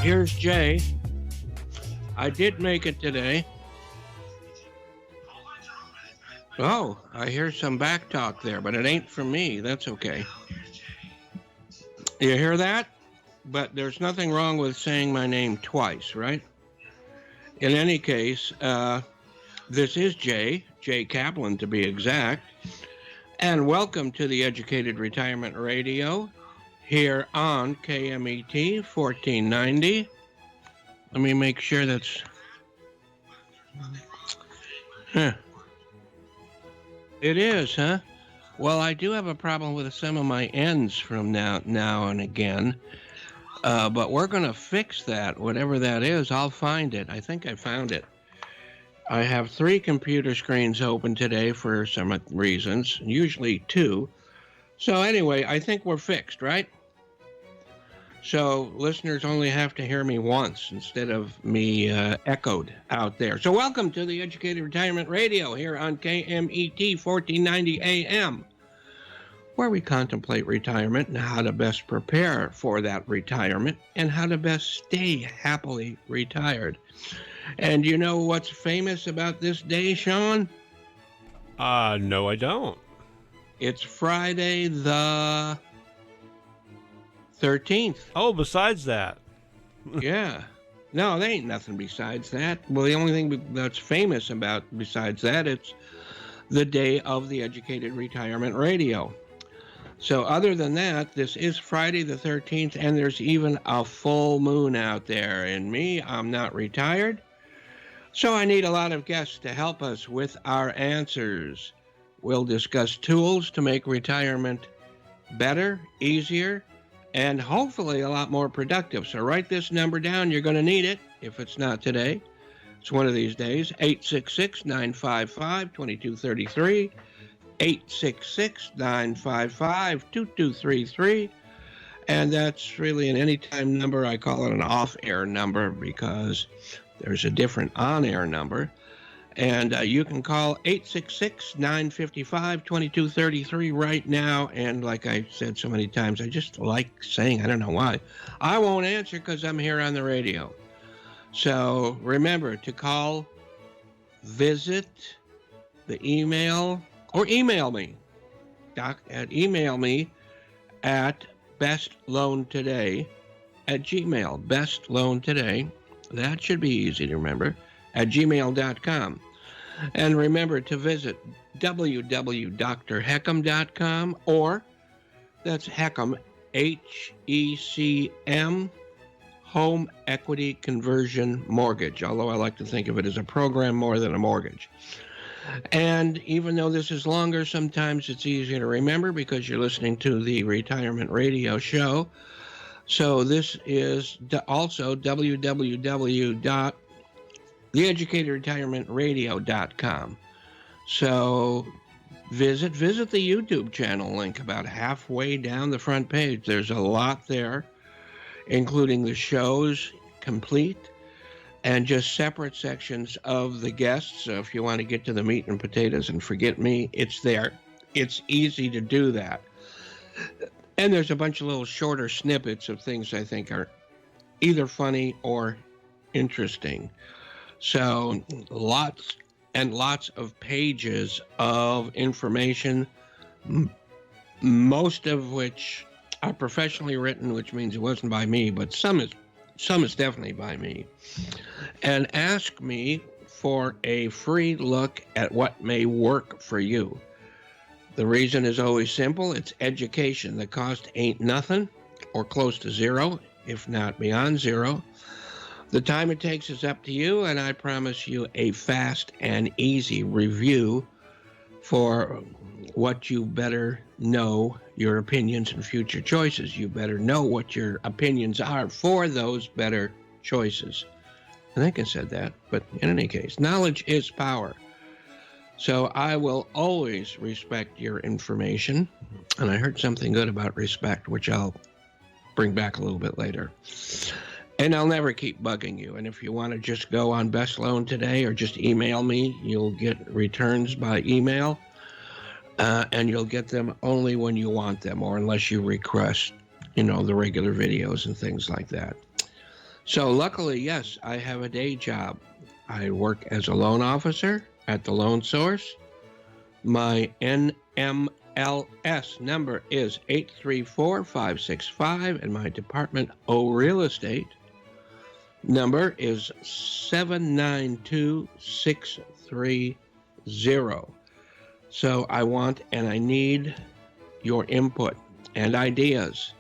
Here's Jay. I did make it today. Oh, I hear some back talk there, but it ain't from me. That's okay. You hear that? But there's nothing wrong with saying my name twice, right? In any case, this is Jay Kaplan to be exact, and welcome to the Educated Retirement Radio here on KMET 1490. Let me make sure that's... Huh. It is, huh? Well, I do have a problem with some of my ends from now and again, but we're going to fix that. Whatever that is, I'll find it. I think I found it. I have 3 computer screens open today for some reasons, usually 2. So anyway, I think we're fixed, right? So listeners only have to hear me once instead of me echoed out there. So welcome to the Educated Retirement Radio here on KMET 1490 AM, where we contemplate retirement and how to best prepare for that retirement and how to best stay happily retired. And you know what's famous about this day, Sean? No, I don't. It's Friday the 13th. Oh, besides that. Yeah. No, there ain't nothing besides that. Well, the only thing that's famous about besides that, it's the day of the Educated Retirement Radio. So other than that, this is Friday the 13th, and there's even a full moon out there. And me, I'm not retired, so I need a lot of guests to help us with our answers. We'll discuss tools to make retirement better, easier, and hopefully a lot more productive. So write this number down. You're going to need it if it's not today. It's one of these days. 866-955-2233. 866-955-2233. And that's really an anytime number. I call it an off-air number because there's a different on-air number. And you can call 866-955-2233 right now. And like I said so many times, I just like saying, I don't know why. I won't answer because I'm here on the radio. So remember to call, visit the email, or email me. Email me at bestloantoday@gmail. Bestloantoday. That should be easy to remember. At gmail.com. And remember to visit www.drheckham.com, or that's Heckham, HECM, Home Equity Conversion Mortgage, although I like to think of it as a program more than a mortgage. And even though this is longer, sometimes it's easier to remember because you're listening to the Retirement Radio Show. So this is also www.theeducatedretirementradio.com. So visit the YouTube channel link about halfway down the front page. There's a lot there, including the shows complete and just separate sections of the guests. So if you want to get to the meat and potatoes and forget me, it's there. It's easy to do that. And there's a bunch of little shorter snippets of things I think are either funny or interesting. So lots and lots of pages of information, most of which are professionally written, which means it wasn't by me, but some is definitely by me. And ask me for a free look at what may work for you. The reason is always simple. It's education. The cost ain't nothing, or close to zero, if not beyond zero. The time it takes is up to you, and I promise you a fast and easy review for what you better know, your opinions and future choices. You better know what your opinions are for those better choices. I think I said that, but in any case, knowledge is power. So I will always respect your information. And I heard something good about respect, which I'll bring back a little bit later. And I'll never keep bugging you. And if you want to just go on Best Loan today or just email me, you'll get returns by email. And you'll get them only when you want them, or unless you request, the regular videos and things like that. So luckily, yes, I have a day job. I work as a loan officer at the Loan Source. My NMLS number is 834565, and my Department O Real Estate number is 792630. So I want and I need your input and ideas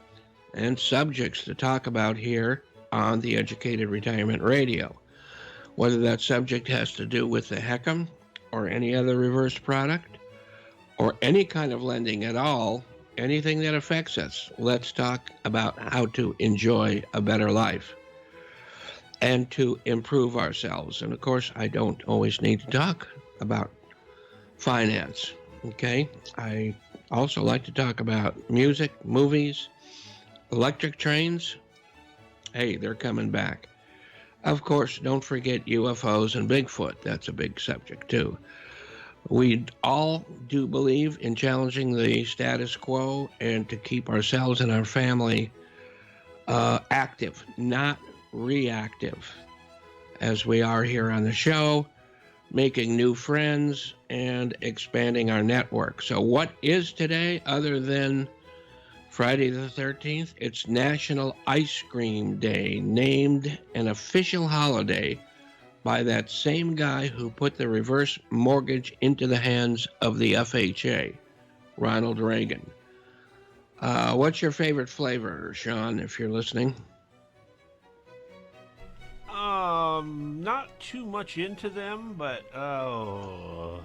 and subjects to talk about here on the Educated Retirement Radio. Whether that subject has to do with the HECM or any other reverse product or any kind of lending at all, anything that affects us, let's talk about how to enjoy a better life and to improve ourselves. And of course, I don't always need to talk about finance, okay? I also like to talk about music, movies, electric trains. Hey, they're coming back. Of course, don't forget UFOs and Bigfoot. That's a big subject, too. We all do believe in challenging the status quo and to keep ourselves and our family active, not reactive, as we are here on the show, making new friends and expanding our network. So what is today other than Friday the 13th? It's National Ice Cream Day, named an official holiday by that same guy who put the reverse mortgage into the hands of the FHA, Ronald Reagan. What's your favorite flavor, Sean, if you're listening? Not too much into them, but I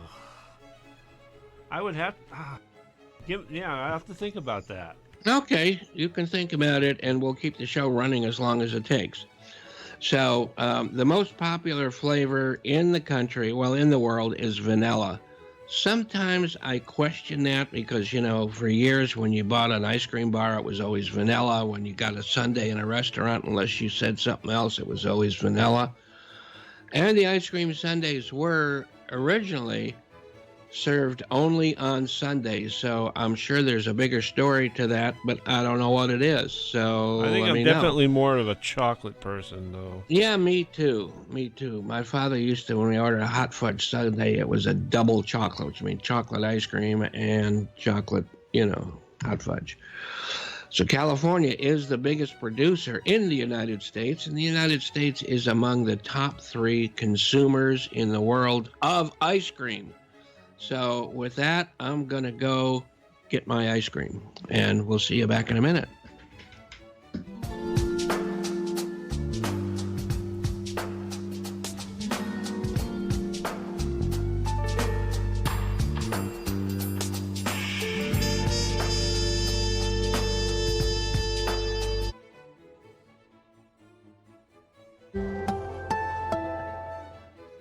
would have I have to think about that. Okay, you can think about it, and we'll keep the show running as long as it takes. So the most popular flavor in the country, well, in the world, is vanilla. Sometimes I question that because, for years when you bought an ice cream bar, it was always vanilla. When you got a sundae in a restaurant, unless you said something else, it was always vanilla. And the ice cream sundaes were originally served only on Sundays, so I'm sure there's a bigger story to that, but I don't know what it is. So I think I'm definitely more of a chocolate person, though. Yeah, me too. My father used to, when we ordered a hot fudge sundae, it was a double chocolate, which means chocolate ice cream and chocolate, hot fudge. So California is the biggest producer in the United States, and the United States is among the top 3 consumers in the world of ice cream. So with that, I'm going to go get my ice cream, and we'll see you back in a minute.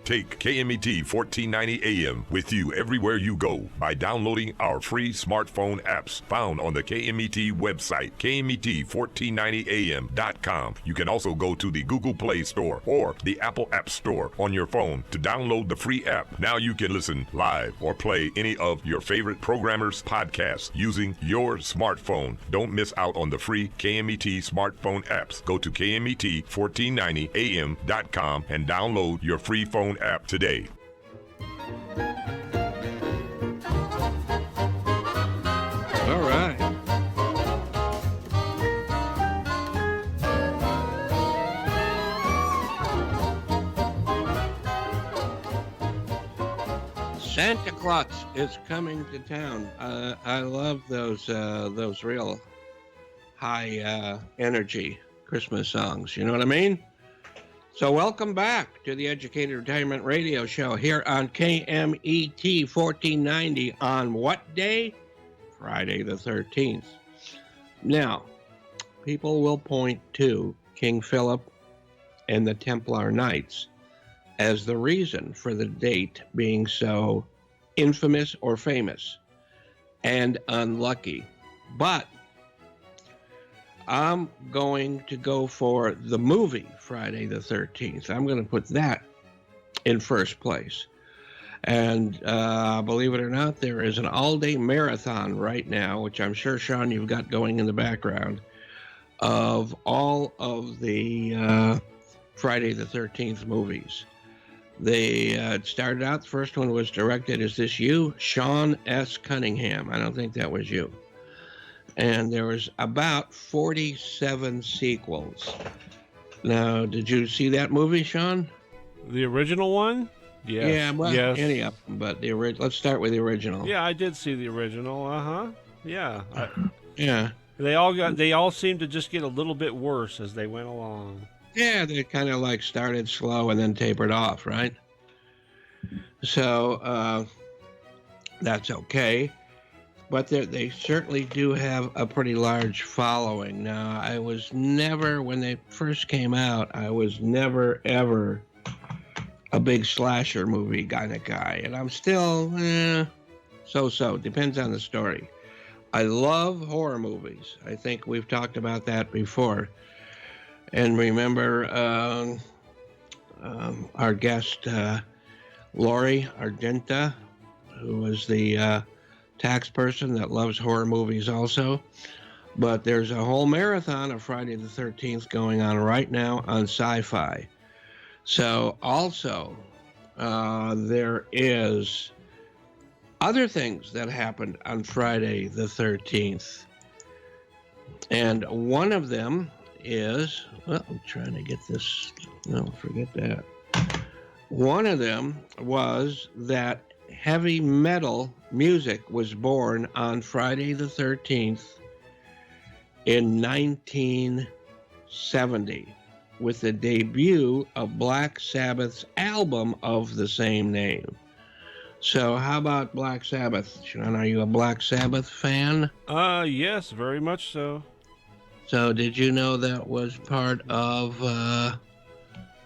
Take KMET 1490 AM with you everywhere you go by downloading our free smartphone apps found on the KMET website, KMET1490am.com. You can also go to the Google Play Store or the Apple App Store on your phone to download the free app. Now you can listen live or play any of your favorite programmers' podcasts using your smartphone. Don't miss out on the free KMET smartphone apps. Go to KMET1490am.com and download your free phone app today. All right. Santa Claus is coming to town. I love those real high energy Christmas songs. You know what I mean? So welcome back to the Educated Retirement Radio Show here on KMET 1490 on what day? Friday the 13th. Now, people will point to King Philip and the Templar Knights as the reason for the date being so infamous or famous and unlucky. But I'm going to go for the movie Friday the 13th. I'm going to put that in first place. And believe it or not, there is an all-day marathon right now, which I'm sure, Sean, you've got going in the background, of all of the Friday the 13th movies. They started out, the first one was directed, is this you? Sean S. Cunningham. I don't think that was you. And there was about 47 sequels. Now, did you see that movie, Sean? The original one? Yes. Yeah, well, yes. any of them, but let's start with the original. Yeah, I did see the original. Yeah. Yeah. They all seemed to just get a little bit worse as they went along. Yeah, they kind of like started slow and then tapered off, right? So that's okay. But they certainly do have a pretty large following. Now, I was never, when they first came out, I was never, ever a big slasher movie kind of guy. And I'm still, so-so. Depends on the story. I love horror movies. I think we've talked about that before. And remember our guest, Lori Argenta, who was the tax person that loves horror movies also. But there's a whole marathon of Friday the 13th going on right now on Sci-Fi. So also, there is other things that happened on Friday the 13th. And one of them is, well, I'm trying to get this, no, forget that. One of them was that heavy metal music was born on Friday the 13th in 1970 with the debut of Black Sabbath's album of the same name. So how about Black Sabbath? Sean, are you a Black Sabbath fan? Yes, very much so. So did you know that was part of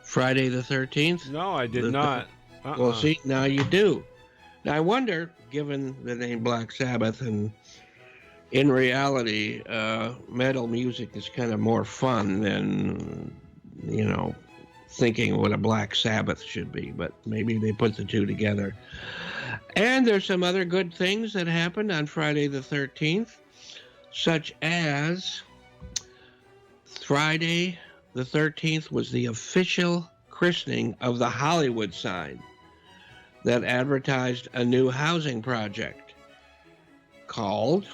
Friday the 13th? No, I did not. Well, see, now you do. Now, I wonder, given the name Black Sabbath, and in reality, metal music is kind of more fun than, thinking what a Black Sabbath should be, but maybe they put the two together. And there's some other good things that happened on Friday the 13th, such as Friday the 13th was the official christening of the Hollywood sign that advertised a new housing project called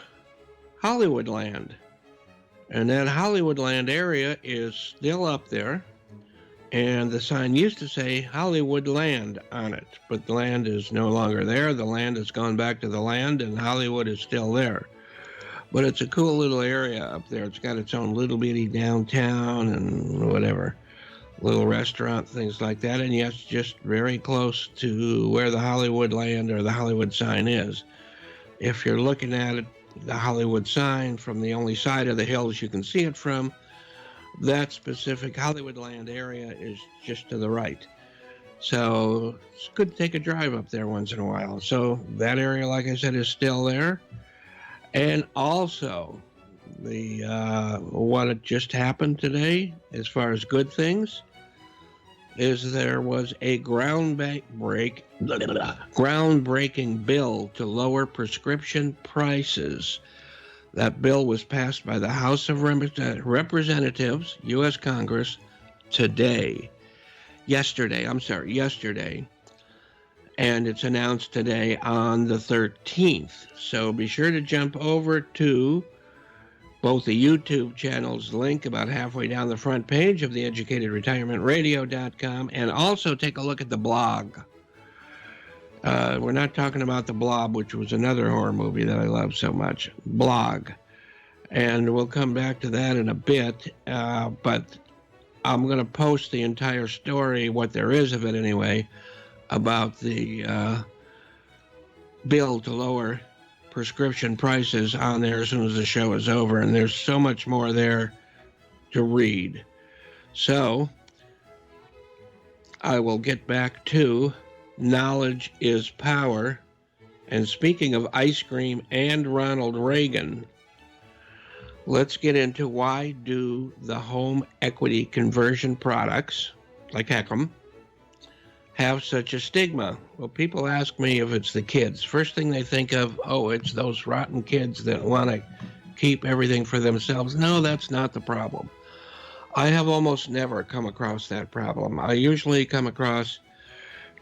Hollywoodland. And that Hollywoodland area is still up there. And the sign used to say Hollywoodland on it, but the land is no longer there. The land has gone back to the land, and Hollywood is still there. But it's a cool little area up there. It's got its own little bitty downtown and whatever, little restaurant, things like that. And yes, just very close to where the Hollywoodland or the Hollywood sign is. If you're looking at it, the Hollywood sign from the only side of the hills you can see it from, that specific Hollywoodland area is just to the right. So it's good to take a drive up there once in a while. So that area, like I said, is still there. And also, what just happened today, as far as good things, is there was a groundbreaking bill to lower prescription prices. That bill was passed by the House of Representatives, U.S. Congress, yesterday. And it's announced today on the 13th. So be sure to jump over to both the YouTube channel's link about halfway down the front page of the educatedretirementradio.com, and also take a look at the blog. We're not talking about The Blob, which was another horror movie that I love so much. Blog. And we'll come back to that in a bit. But I'm going to post the entire story, what there is of it anyway, about the bill to lower prescription prices on there as soon as the show is over. And there's so much more there to read. So I will get back to knowledge is power. And speaking of ice cream and Ronald Reagan, let's get into why do the home equity conversion products, like Heckam, have such a stigma? Well, people ask me if it's the kids. First thing they think of, it's those rotten kids that want to keep everything for themselves. No, that's not the problem. I have almost never come across that problem. I usually come across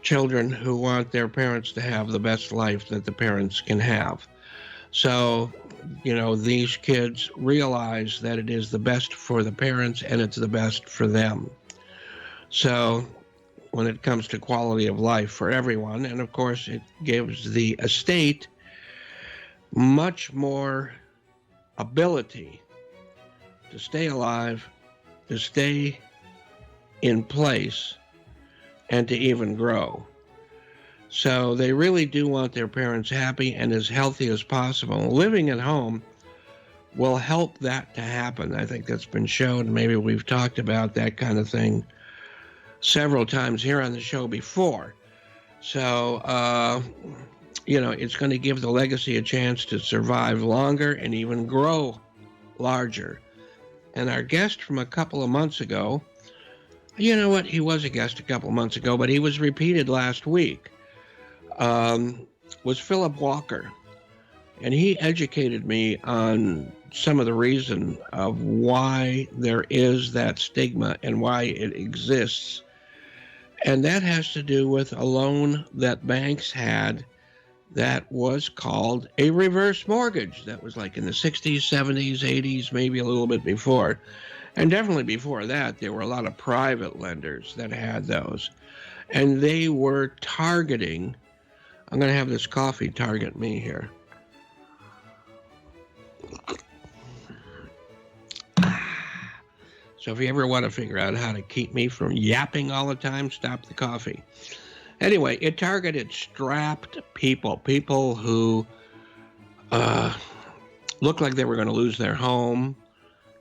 children who want their parents to have the best life that the parents can have. So, these kids realize that it is the best for the parents and it's the best for them. So, when it comes to quality of life for everyone, and of course, it gives the estate much more ability to stay alive, to stay in place, and to even grow. So they really do want their parents happy and as healthy as possible. Living at home will help that to happen. I think that's been shown. Maybe we've talked about that kind of thing several times here on the show before. So, it's going to give the legacy a chance to survive longer and even grow larger. And our guest from a couple of months ago, you know what? He was a guest a couple of months ago, but he was repeated last week, was Philip Walker. And he educated me on some of the reason of why there is that stigma and why it exists. And that has to do with a loan that banks had that was called a reverse mortgage. That was like in the 60s, 70s, 80s, maybe a little bit before. And definitely before that, there were a lot of private lenders that had those. And they were targeting, I'm going to have this coffee target me here. So if you ever want to figure out how to keep me from yapping all the time, stop the coffee. Anyway, it targeted strapped people who looked like they were going to lose their home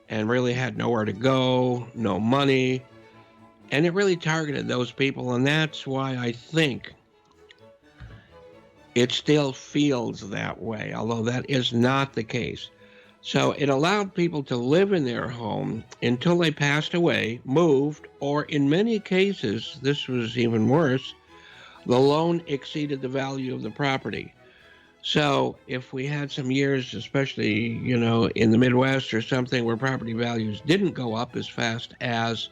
and really had nowhere to go, no money. And it really targeted those people, and that's why I think it still feels that way, although that is not the case. So it allowed people to live in their home until they passed away, moved, or in many cases, this was even worse, the loan exceeded the value of the property. So if we had some years, especially, in the Midwest or something where property values didn't go up as fast as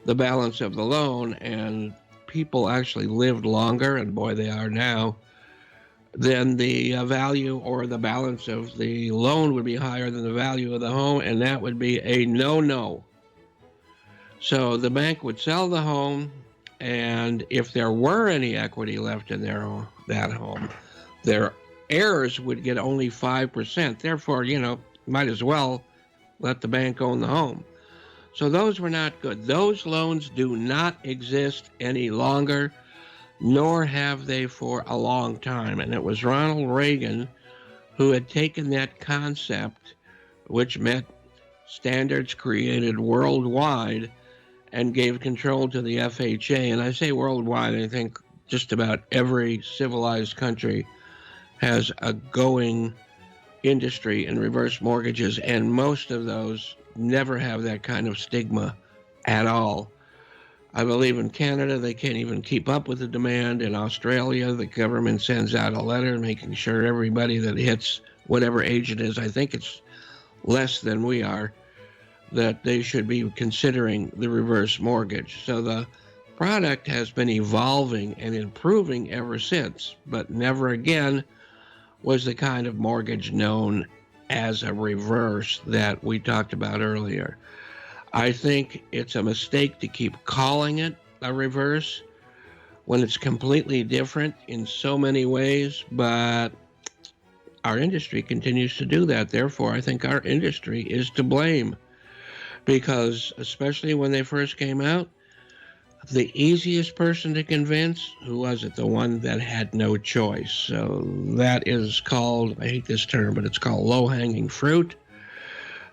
the balance of the loan and people actually lived longer, and boy, they are now, then the value or the balance of the loan would be higher than the value of the home, and that would be a no-no. So the bank would sell the home, and if there were any equity left in that home, their heirs would get only 5%. Therefore, might as well let the bank own the home. So those were not good. Those loans do not exist any longer, nor have they for a long time. And it was Ronald Reagan who had taken that concept, which meant standards created worldwide, and gave control to the FHA. And I say worldwide, I think just about every civilized country has a going industry in reverse mortgages, and most of those never have that kind of stigma at all. I believe in Canada, they can't even keep up with the demand. In Australia, the government sends out a letter making sure everybody that hits whatever age it is, I think it's less than we are, that they should be considering the reverse mortgage. So the product has been evolving and improving ever since, but never again was the kind of mortgage known as a reverse that we talked about earlier. I think it's a mistake to keep calling it a reverse when it's completely different in so many ways, but our industry continues to do that. Therefore, I think our industry is to blame, because especially when they first came out, the easiest person to convince, who was it? The one that had no choice. So that is called, I hate this term, but it's called low-hanging fruit.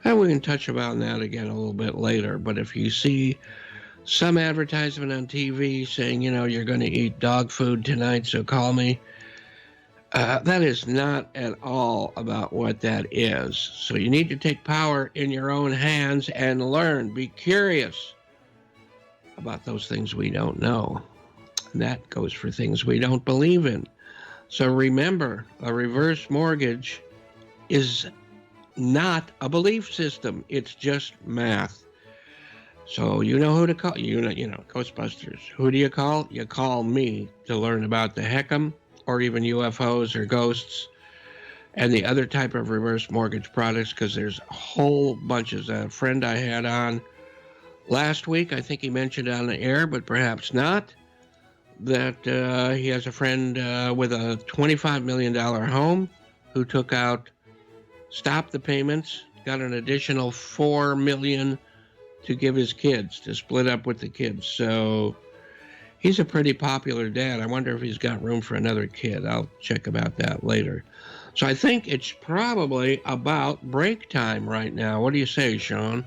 And we can touch about that again a little bit later. But if you see some advertisement on TV saying, you're going to eat dog food tonight, so call me, that is not at all about what that is. So you need to take power in your own hands and learn. Be curious about those things we don't know. And that goes for things we don't believe in. So remember, a reverse mortgage is not a belief system. It's just math. So you know who to call. Ghostbusters. Who do you call? You call me to learn about the Heckam or even UFOs or ghosts and the other type of reverse mortgage products, because there's a whole bunches. A friend I had on last week, I think he mentioned on the air, but perhaps not, that he has a friend with a $25 million home who stopped the payments, got an additional $4 million to give his kids, to split up with the kids. So he's a pretty popular dad. I wonder if he's got room for another kid. I'll check about that later. So I think it's probably about break time right now. What do you say, Sean?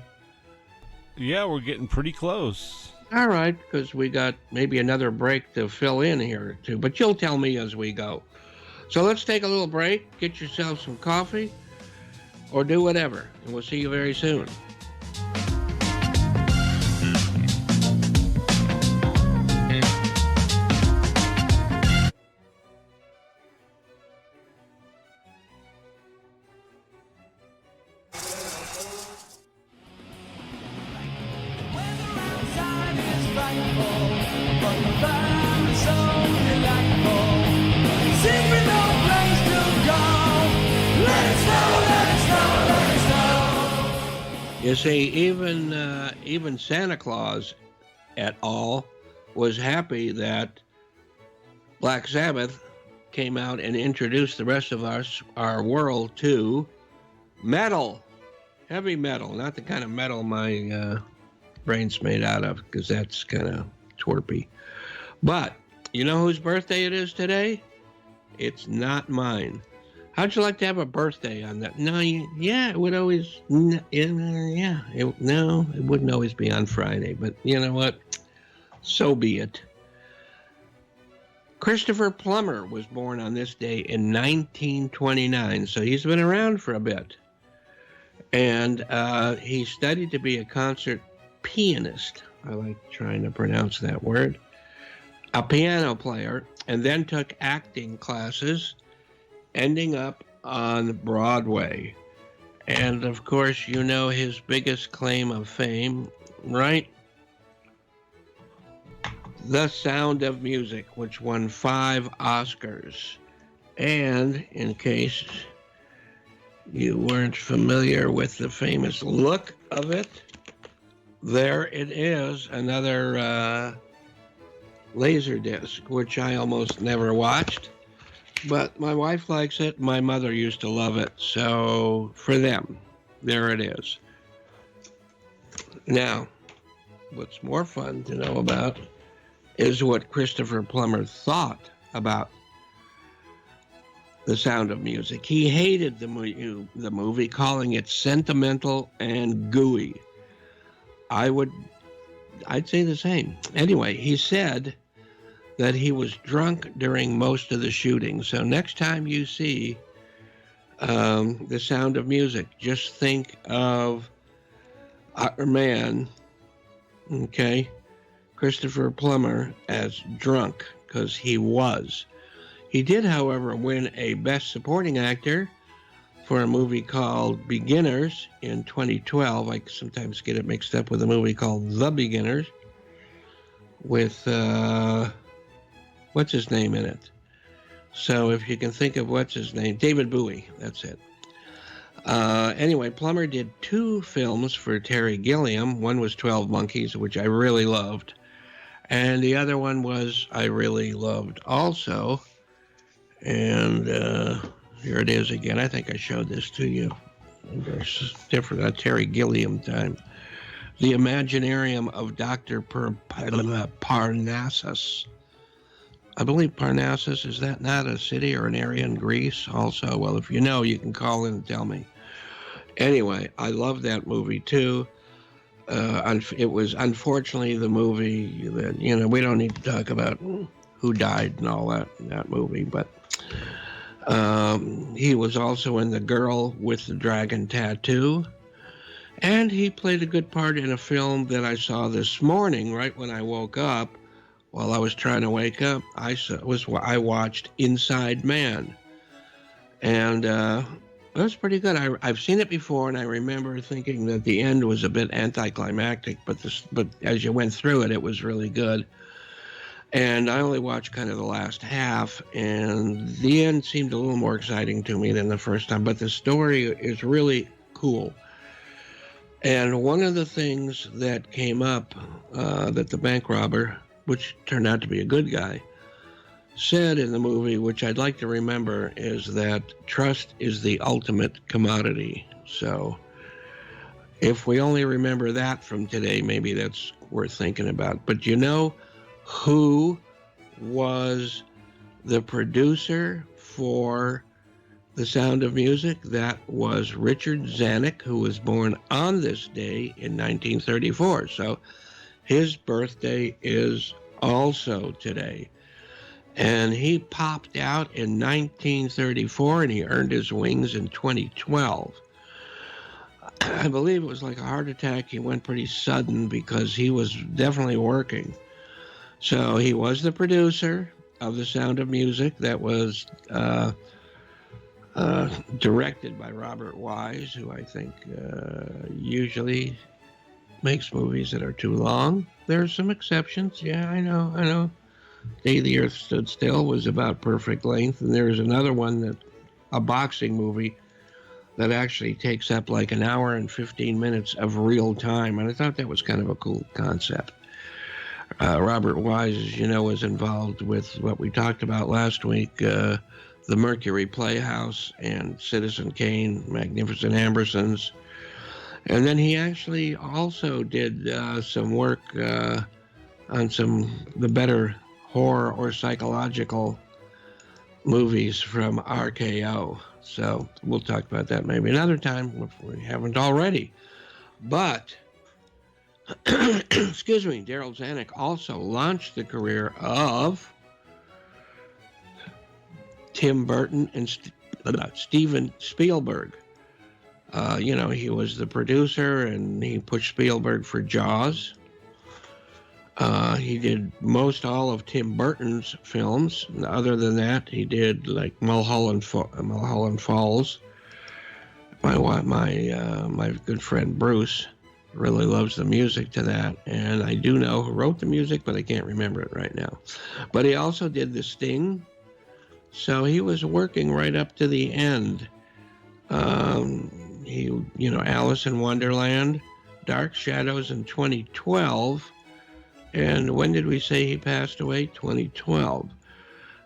Yeah, we're getting pretty close. All right, because we got maybe another break to fill in here too, but you'll tell me as we go. So let's take a little break, get yourself some coffee, or do whatever, and we'll see you very soon. You see, even Santa Claus et al. Was happy that Black Sabbath came out and introduced the rest of our world to metal, heavy metal, not the kind of metal my brain's made out of, because that's kind of twerpy. But you know whose birthday it is today? It's not mine. How'd you like to have a birthday on that? No, it would always, it wouldn't always be on Friday, but you know what? So be it. Christopher Plummer was born on this day in 1929, so he's been around for a bit. And he studied to be a concert pianist. I like trying to pronounce that word. A piano player, and then took acting classes, ending up on Broadway. And of course, you know his biggest claim of fame, right? The Sound of Music, which won 5 Oscars. And in case you weren't familiar with the famous look of it, there it is, another Laserdisc, which I almost never watched. But my wife likes it. My mother used to love it. So for them, there it is. Now, what's more fun to know about is what Christopher Plummer thought about The Sound of Music. He hated the movie, calling it sentimental and gooey. I'd say the same. Anyway, he said that he was drunk during most of the shooting. So next time you see The Sound of Music, just think of our man, okay, Christopher Plummer, as drunk, because he was. He did, however, win a Best Supporting Actor for a movie called Beginners in 2012. I sometimes get it mixed up with a movie called The Beginners with, what's his name in it? So if you can think of what's his name, David Bowie, that's it. Anyway, Plummer did 2 films for Terry Gilliam. One was 12 Monkeys, which I really loved. And the other one was I really loved also. And here it is again. I think I showed this to you. It's different, Terry Gilliam time. The Imaginarium of Dr. Parnassus. I believe Parnassus, is that not a city or an area in Greece also? Well, if you know, you can call in and tell me. Anyway, I love that movie too. It was unfortunately the movie that, we don't need to talk about who died and all that in that movie, but he was also in The Girl with the Dragon Tattoo, and he played a good part in a film that I saw this morning right when I woke up. While I was trying to wake up, I watched Inside Man. And That's pretty good. I've seen it before, and I remember thinking that the end was a bit anticlimactic, but as you went through it, it was really good. And I only watched kind of the last half, and the end seemed a little more exciting to me than the first time. But the story is really cool. And one of the things that came up that the bank robber, which turned out to be a good guy, said in the movie, which I'd like to remember, is that trust is the ultimate commodity. So if we only remember that from today, maybe that's worth thinking about. But you know who was the producer for The Sound of Music? That was Richard Zanuck, who was born on this day in 1934. So his birthday is also today. And he popped out in 1934, and he earned his wings in 2012. I believe it was like a heart attack. He went pretty sudden because he was definitely working. So he was the producer of The Sound of Music that was directed by Robert Wise, who I think usually makes movies that are too long. There are some exceptions. Yeah, I know. Day the Earth Stood Still was about perfect length, and there's another one, that a boxing movie that actually takes up like an hour and 15 minutes of real time, and I thought that was kind of a cool concept. Robert Wise, as you know, was involved with what we talked about last week, the Mercury Playhouse and Citizen Kane, Magnificent Ambersons. And then he actually also did some work on the better horror or psychological movies from RKO. So we'll talk about that maybe another time if we haven't already. But, excuse me, Daryl Zanuck also launched the career of Tim Burton and Steven Spielberg. He was the producer, and he pushed Spielberg for Jaws. He did most all of Tim Burton's films. Other than that, he did like Mulholland Falls. My good friend Bruce really loves the music to that, and I do know who wrote the music, but I can't remember it right now. But he also did The Sting, so he was working right up to the end. Alice in Wonderland, Dark Shadows in 2012. And when did we say he passed away? 2012.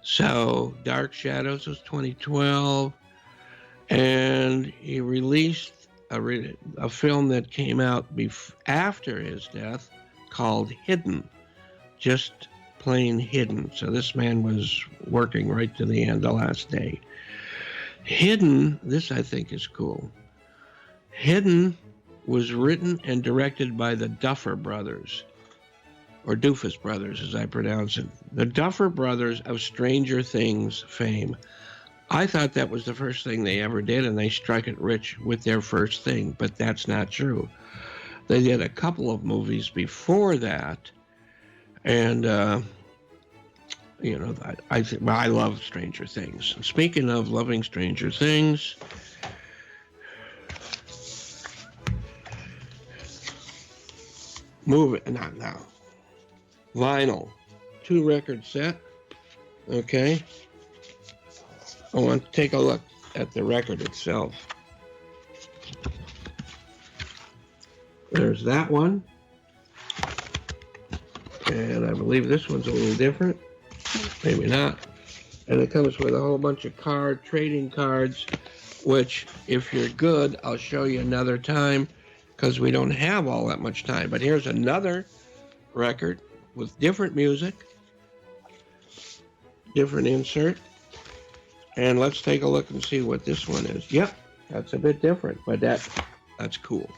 So Dark Shadows was 2012. And he released a film that came out after his death called Hidden. Just plain Hidden. So this man was working right to the end, the last day. Hidden, this I think is cool. Hidden was written and directed by the Duffer Brothers, or Doofus Brothers, as I pronounce it. The Duffer Brothers of Stranger Things fame. I thought that was the first thing they ever did, and they struck it rich with their first thing, but that's not true. They did a couple of movies before that, and, I love Stranger Things. Speaking of loving Stranger Things, not now. Vinyl, 2-record set. Okay. I want to take a look at the record itself. There's that one. And I believe this one's a little different. Maybe not. And it comes with a whole bunch of trading cards, which, if you're good, I'll show you another time, because we don't have all that much time. But here's another record with different music, different insert. And let's take a look and see what this one is. Yep, that's a bit different, but that's cool.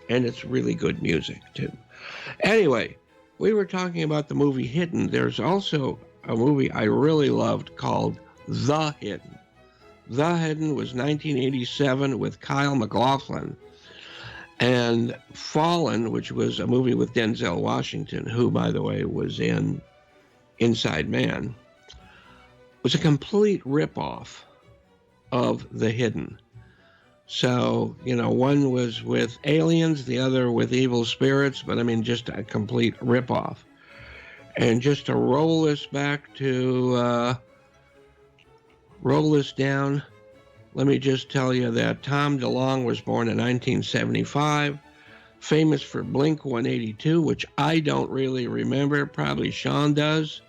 And it's really good music, too. Anyway, we were talking about the movie Hidden. There's also a movie I really loved called The Hidden. The Hidden was 1987 with Kyle MacLachlan. And Fallen, which was a movie with Denzel Washington, who, by the way, was in Inside Man, was a complete ripoff of The Hidden. So, one was with aliens, the other with evil spirits, but I mean, just a complete ripoff. And just to roll this down, let me just tell you that Tom DeLonge was born in 1975, famous for Blink 182, which I don't really remember, probably Sean does,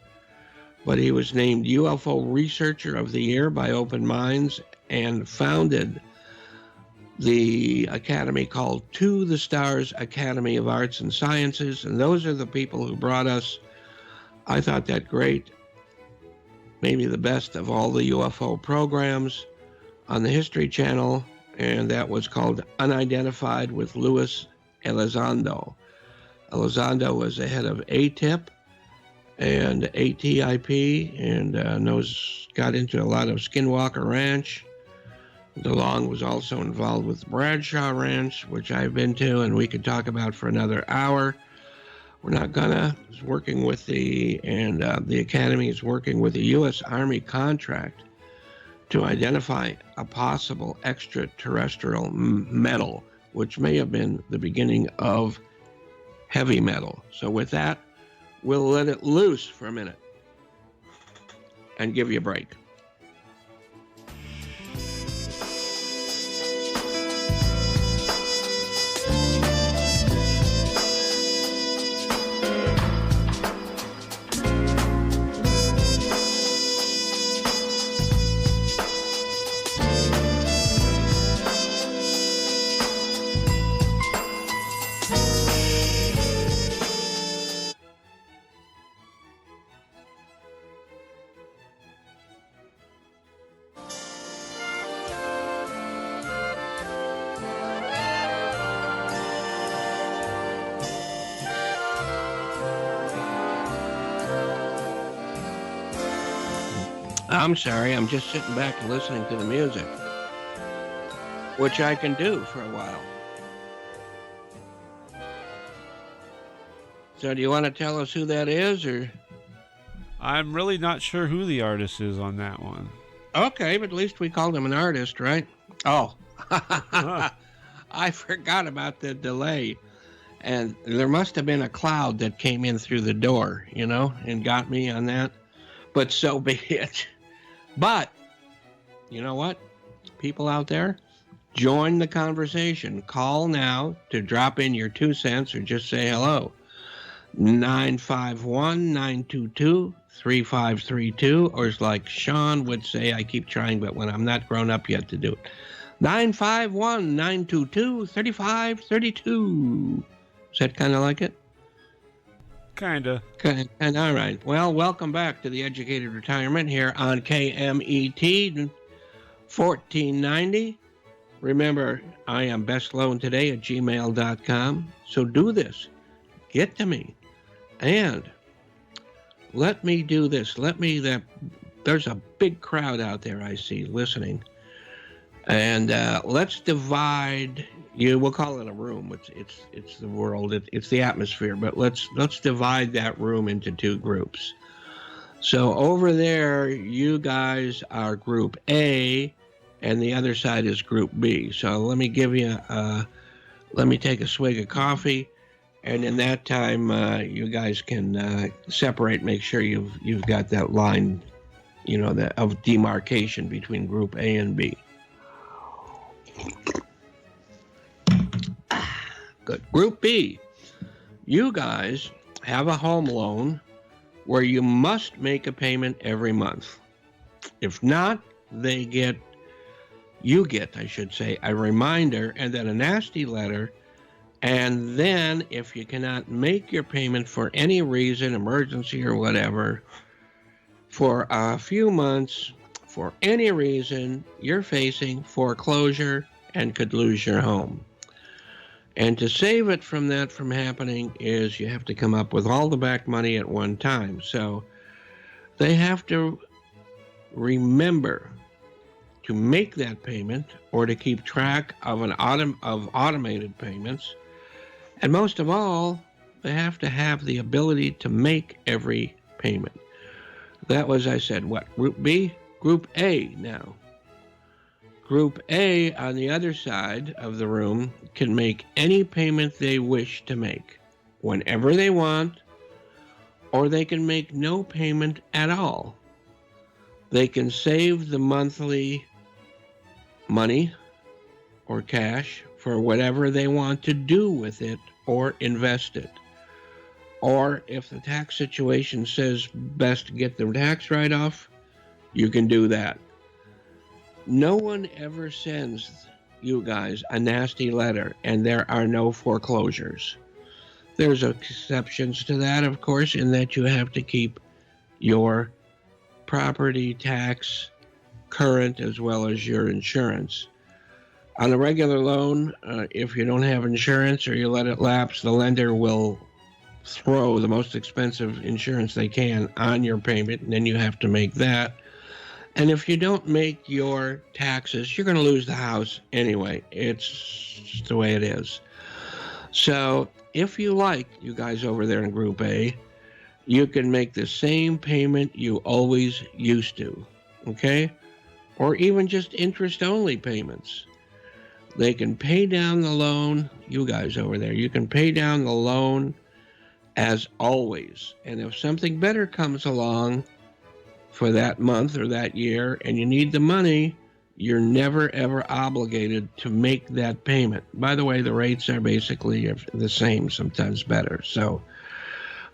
but he was named UFO Researcher of the Year by Open Minds and founded the academy called To the Stars Academy of Arts and Sciences, and those are the people who brought us, I thought, that great, maybe the best of all the UFO programs on the History Channel, and that was called Unidentified with Luis Elizondo. Elizondo was the head of ATIP and ATIP, and got into a lot of Skinwalker Ranch. DeLonge was also involved with Bradshaw Ranch, which I've been to, and we could talk about for another hour. We're not gonna. He's working with the Academy is working with the U.S. Army contract to identify a possible extraterrestrial metal, which may have been the beginning of heavy metal. So with that, we'll let it loose for a minute and give you a break. I'm sorry, I'm just sitting back and listening to the music, which I can do for a while. So do you want to tell us who that is, or? I'm really not sure who the artist is on that one. Okay, but at least we called him an artist, right? Oh, I forgot about the delay. And there must have been a cloud that came in through the door, and got me on that. But so be it. But, you know what? People out there, join the conversation. Call now to drop in your 2 cents or just say hello. 951-922-3532, or it's like Sean would say, I keep trying, but when I'm not grown up yet to do it. 951-922-3532. Is that kind of like it? Kinda. Okay. And all right. Well, welcome back to the Educated Retirement here on KMET 1490. Remember, I am bestloantoday@gmail.com. So do this. Get to me. And let me do this. There's a big crowd out there I see listening. And let's divide. We'll call it a room. It's the world. It's the atmosphere. But let's divide that room into 2 groups. So over there, you guys are Group A, and the other side is Group B. So let me give you. Let me take a swig of coffee, and in that time, you guys can separate. Make sure you've got that line, of demarcation between Group A and B. Good. Group B, you guys have a home loan where you must make a payment every month. If not, you get, a reminder and then a nasty letter. And then if you cannot make your payment for any reason, emergency or whatever, for a few months, for any reason, you're facing foreclosure and could lose your home. And to save it from happening is you have to come up with all the back money at one time. So they have to remember to make that payment or to keep track of automated payments. And most of all, they have to have the ability to make every payment. That was, I said, what, Group B? Group A now. Group A, on the other side of the room, can make any payment they wish to make, whenever they want, or they can make no payment at all. They can save the monthly money or cash for whatever they want to do with it or invest it. Or if the tax situation says best to get the tax write-off, you can do that. No one ever sends you guys a nasty letter, and there are no foreclosures. There's exceptions to that, of course, in that you have to keep your property tax current as well as your insurance. On a regular loan, if you don't have insurance or you let it lapse, the lender will throw the most expensive insurance they can on your payment, and then you have to make that. And if you don't make your taxes, you're going to lose the house anyway. It's the way it is. So if you like, you guys over there in Group A, you can make the same payment you always used to, okay? Or even just interest-only payments. They can pay down the loan, you guys over there, you can pay down the loan as always. And if something better comes along for that month or that year and you need the money, you're never ever obligated to make that payment. By the way, the rates are basically the same, sometimes better. So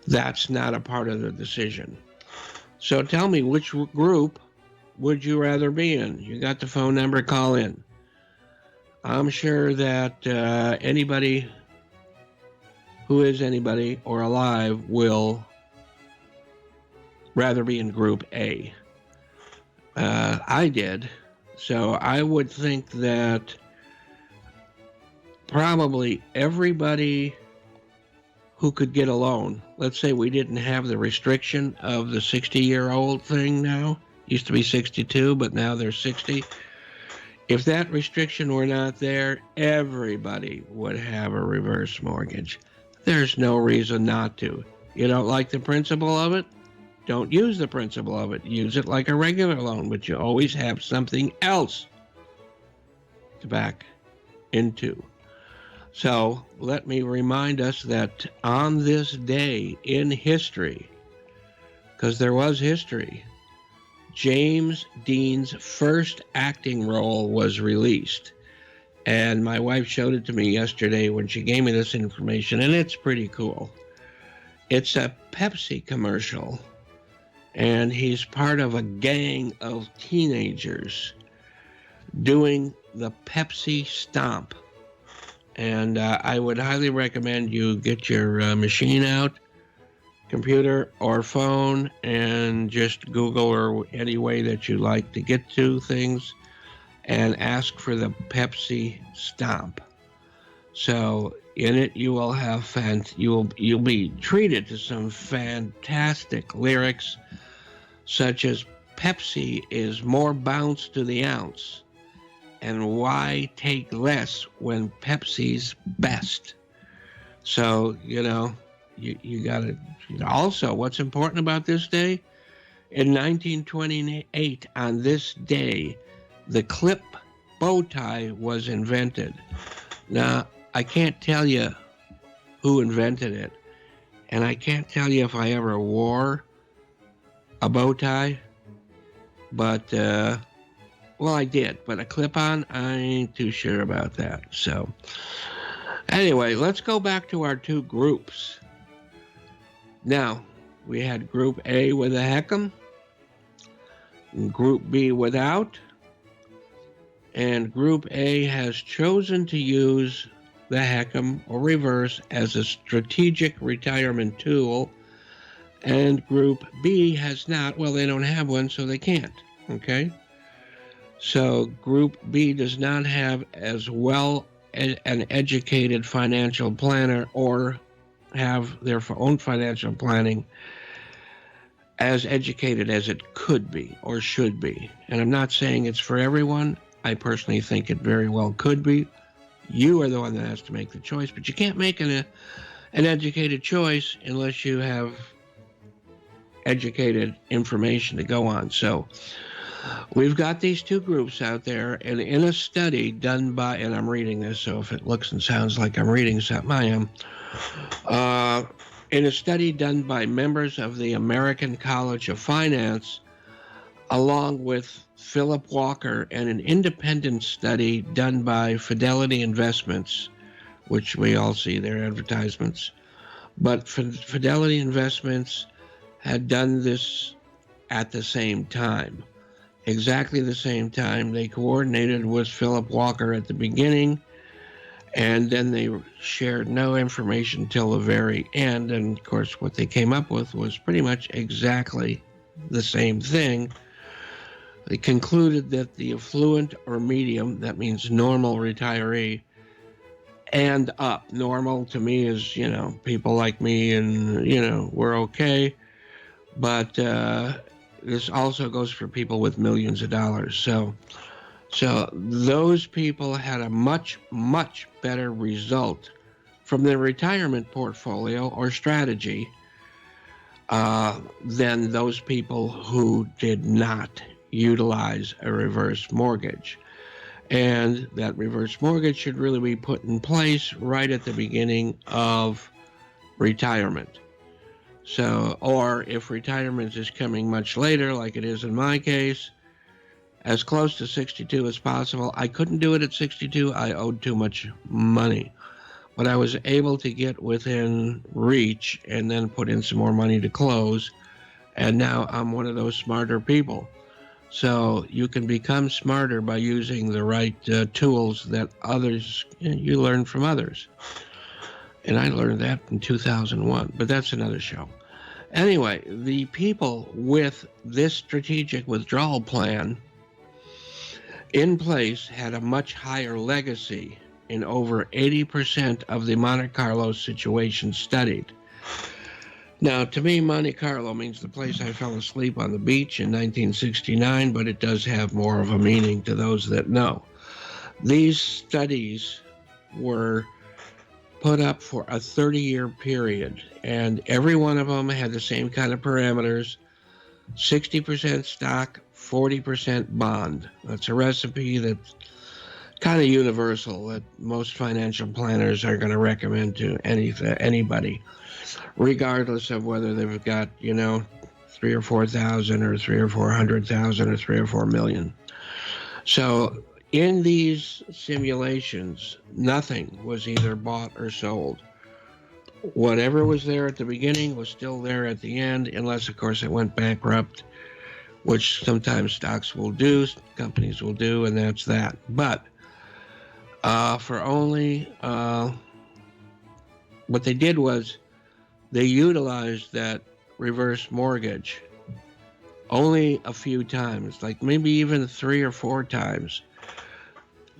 that's not a part of the decision. So tell me, which group would you rather be in? You got the phone number, call in. I'm sure that anybody who is anybody or alive will rather be in Group A. I did. So I would think that probably everybody who could get a loan, let's say we didn't have the restriction of the 60-year-old thing now, used to be 62, but now they're 60. If that restriction were not there, everybody would have a reverse mortgage. There's no reason not to. You don't like the principle of it? Don't use the principle of it. Use it like a regular loan, but you always have something else to back into. So let me remind us that on this day in history, because there was history, James Dean's first acting role was released. And my wife showed it to me yesterday when she gave me this information, and it's pretty cool. It's a Pepsi commercial, and he's part of a gang of teenagers doing the Pepsi Stomp. And I would highly recommend you get your machine out, computer or phone, and just Google or any way that you like to get to things and ask for the Pepsi Stomp. So in it you will have you'll be treated to some fantastic lyrics, such as Pepsi is more bounce to the ounce, and why take less when Pepsi's best? So, you got to. Also, what's important about this day? In 1928, on this day, the clip bow tie was invented. Now, I can't tell you who invented it, and I can't tell you if I ever wore a bow tie, but, well, I did, but a clip-on, I ain't too sure about that. So, anyway, let's go back to our two groups. Now, we had Group A with a HECM, Group B without, and Group A has chosen to use the HECM or reverse as a strategic retirement tool, and Group B has not. Well, they don't have one, so they can't, okay? So Group B does not have as well an educated financial planner or have their own financial planning as educated as it could be or should be. And I'm not saying it's for everyone. I personally think it very well could be. You are the one that has to make the choice, but you can't make an educated choice unless you have educated information to go on. So We've got these two groups out there, and in a study done by, and I'm reading this, so if it looks and sounds like I'm reading something, I am. In a study done by members of the American College of Finance, along with Philip Walker, and an independent study done by Fidelity Investments, which we all see their advertisements. But Fidelity Investments had done this at the same time, exactly the same time. They coordinated with Philip Walker at the beginning, and then they shared no information till the very end. And of course, what they came up with was pretty much exactly the same thing. They concluded that the affluent or medium, that means normal retiree, and up. Normal to me is, people like me, and, we're okay. But this also goes for people with millions of dollars. So those people had a much, much better result from their retirement portfolio or strategy than those people who did not utilize a reverse mortgage. And that reverse mortgage should really be put in place right at the beginning of retirement. So, or if retirement is coming much later, like it is in my case, as close to 62 as possible. I couldn't do it at 62. I owed too much money. But I was able to get within reach and then put in some more money to close. And now I'm one of those smarter people. So you can become smarter by using the right tools that others, you learn from others. And I learned that in 2001, but that's another show. Anyway, the people with this strategic withdrawal plan in place had a much higher legacy in over 80% of the Monte Carlo situations studied. Now, to me, Monte Carlo means the place I fell asleep on the beach in 1969, but it does have more of a meaning to those that know. These studies were put up for a 30-year period, and every one of them had the same kind of parameters: 60% stock, 40% bond. That's a recipe that's kind of universal that most financial planners are going to recommend to anybody, regardless of whether they've got, 3 or 4,000 or 3 or 400,000 or 3 or 4 million. So in these simulations, nothing was either bought or sold. Whatever was there at the beginning was still there at the end, unless, of course, it went bankrupt, which sometimes stocks will do, companies will do, and that's that. But for only, what they did was they utilized that reverse mortgage only a few times, like maybe even 3 or 4 times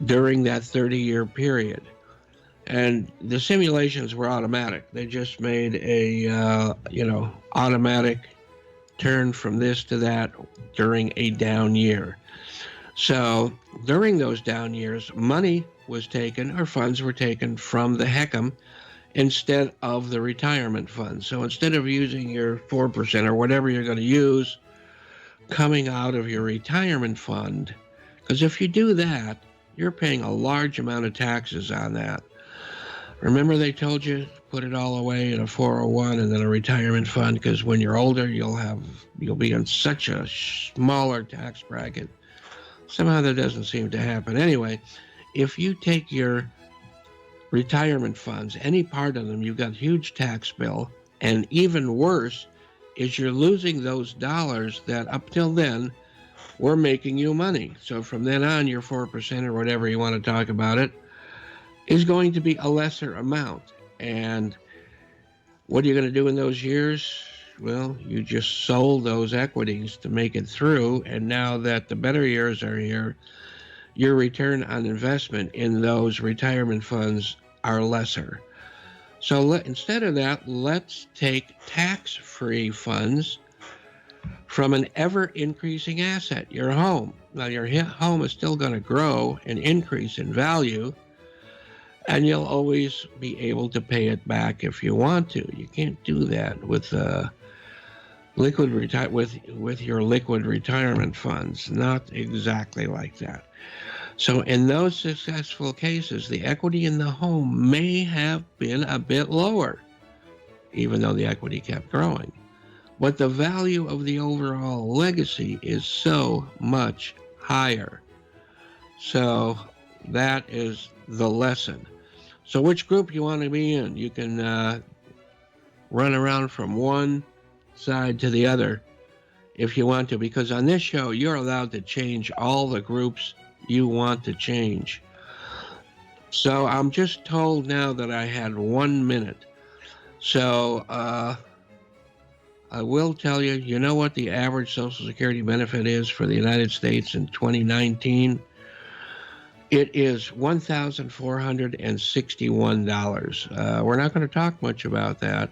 during that 30-year period. And the simulations were automatic. They just made a, automatic turn from this to that during a down year. So during those down years, money was taken, or funds were taken from the HECM instead of the retirement fund. So instead of using your 4% or whatever you're going to use coming out of your retirement fund, because if you do that, you're paying a large amount of taxes on that. Remember they told you put it all away in a 401 and then a retirement fund, because when you're older, you'll be in such a smaller tax bracket. Somehow that doesn't seem to happen. Anyway, if you take your retirement funds, any part of them, you've got a huge tax bill, and even worse is you're losing those dollars that up till then were making you money. So from then on, your 4% or whatever you want to talk about it is going to be a lesser amount. And what are you going to do in those years? Well, you just sold those equities to make it through. And now that the better years are here, your return on investment in those retirement funds are lesser. So instead of that, let's take tax-free funds from an ever-increasing asset, your home. Now, your home is still going to grow and increase in value, and you'll always be able to pay it back if you want to. You can't do that with with your liquid retirement funds. Not exactly like that. So in those successful cases, the equity in the home may have been a bit lower, even though the equity kept growing. But the value of the overall legacy is so much higher. So that is the lesson. So which group you want to be in? You can run around from one side to the other if you want to, because on this show, you're allowed to change all the groups you want to change. So I'm just told now that I had 1 minute. So I will tell you, you know what the average Social Security benefit is for the United States in 2019? It is $1,461. We're not going to talk much about that,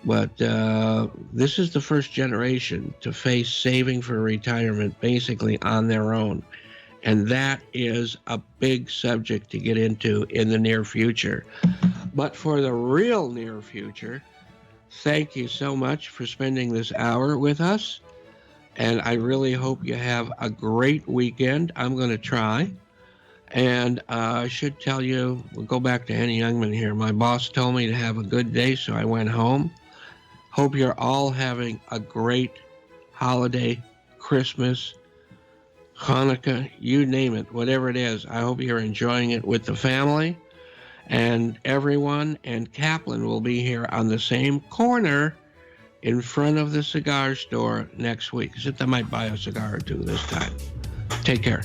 but this is the first generation to face saving for retirement basically on their own. And that is a big subject to get into in the near future. But for the real near future, thank you so much for spending this hour with us. And I really hope you have a great weekend. I'm going to try. And I should tell you, we'll go back to Henny Youngman here. My boss told me to have a good day, so I went home. Hope you're all having a great holiday, Christmas, Hanukkah, you name it, whatever it is. I hope you're enjoying it with the family and everyone. And Kaplan will be here on the same corner in front of the cigar store next week. Except I might buy a cigar or two this time. Take care.